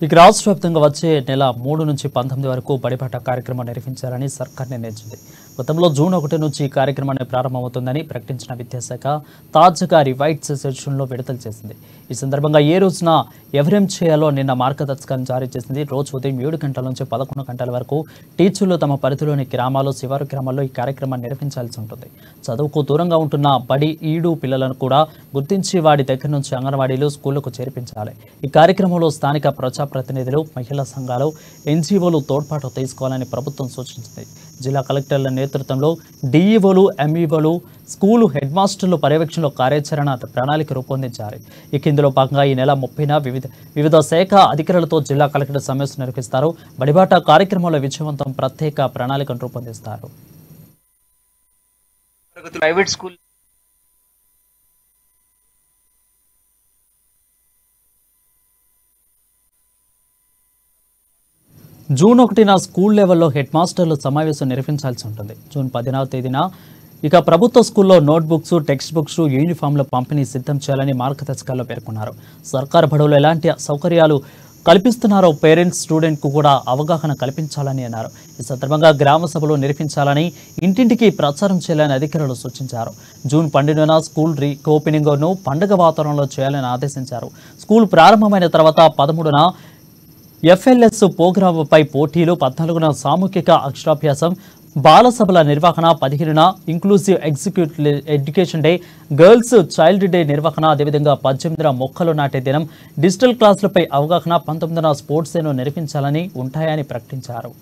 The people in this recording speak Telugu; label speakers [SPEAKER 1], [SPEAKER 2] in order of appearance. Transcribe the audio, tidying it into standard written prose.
[SPEAKER 1] ఇక రాష్ట్ర వ్యాప్తంగా వచ్చే నెల 3 నుంచి 19 వరకు బడిబాట కార్యక్రమం నిర్వహించాలని సర్కార్ నిర్ణయించింది. గతంలో జూన్ 1 నుంచి ఈ కార్యక్రమాన్ని ప్రారంభమవుతుందని ప్రకటించిన విద్యాశాఖ తాజాగా రివైడ్స్ సెషన్లో విడుదల చేసింది. ఈ సందర్భంగా ఏ రోజున ఎవరేం చేయాలో నిన్న మార్గదర్శకాలను జారీ చేసింది. రోజు ఉదయం 7 గంటల నుంచి 11 గంటల వరకు టీచర్లు తమ పరిధిలోని గ్రామాలు, శివారు గ్రామాల్లో ఈ కార్యక్రమాన్ని నిర్వహించాల్సి ఉంటుంది. చదువుకు దూరంగా ఉంటున్న బడి ఈడు పిల్లలను కూడా గుర్తించి వాడి దగ్గర నుంచి అంగన్వాడీలు, స్కూళ్లకు చేర్పించాలి. ఈ కార్యక్రమంలో స్థానిక ప్రజాప్రతినిధులు, మహిళా సంఘాలు, ఎన్జీఓలు తోడ్పాటు తీసుకోవాలని ప్రభుత్వం సూచించింది. జిల్లా కలెక్టర్ల నేతృత్వంలో డీఈఓలు, ఎంఈఓలు, స్కూలు హెడ్ మాస్టర్లు పర్యవేక్షణలో కార్యాచరణ ప్రణాళిక రూపొందించారు. ఇక ఇందులో భాగంగా ఈ నెల 30న వివిధ శాఖ అధికారులతో జిల్లా కలెక్టర్ సమావేశం నిర్వహిస్తారు. బడిబాట కార్యక్రమంలో విజయవంతం ప్రత్యేక ప్రణాళికను రూపొందిస్తారు.
[SPEAKER 2] ప్రైవేట్ స్కూల్
[SPEAKER 1] జూన్ 1న స్కూల్ లెవెల్లో హెడ్ మాస్టర్లు సమావేశం నిర్వహించాల్సి ఉంటుంది. జూన్ 10వ తేదీన ఇక ప్రభుత్వ స్కూల్లో నోట్బుక్స్, టెక్స్ట్ బుక్స్, యూనిఫామ్ల పంపిణీ సిద్ధం చేయాలని మార్గదర్శకాల్లో పేర్కొన్నారు. సర్కారు బడుల్లో ఎలాంటి సౌకర్యాలు కల్పిస్తున్నారో పేరెంట్స్, స్టూడెంట్కు కూడా అవగాహన కల్పించాలని అన్నారు. ఈ సందర్భంగా గ్రామ సభలు నిర్వహించాలని, ఇంటింటికి ప్రచారం చేయాలని అధికారులు సూచించారు. జూన్ 12న స్కూల్ రీఓపెనింగ్ను పండుగ వాతావరణంలో చేయాలని ఆదేశించారు. స్కూల్ ప్రారంభమైన తర్వాత 13న ఎఫ్ఎల్ఎస్ ప్రోగ్రాముపై పోటీలు, 14న సామూహిక అక్షరాభ్యాసం, బాలసభల నిర్వహణ, 15న inclusive education day, girls child day నిర్వహణ, అదేవిధంగా 18న మొక్కలు నాటే దినం, డిజిటల్ క్లాసులపై అవగాహన, 19న స్పోర్ట్స్ డేను నిర్వహించాలని ఉంటాయని ప్రకటించారు.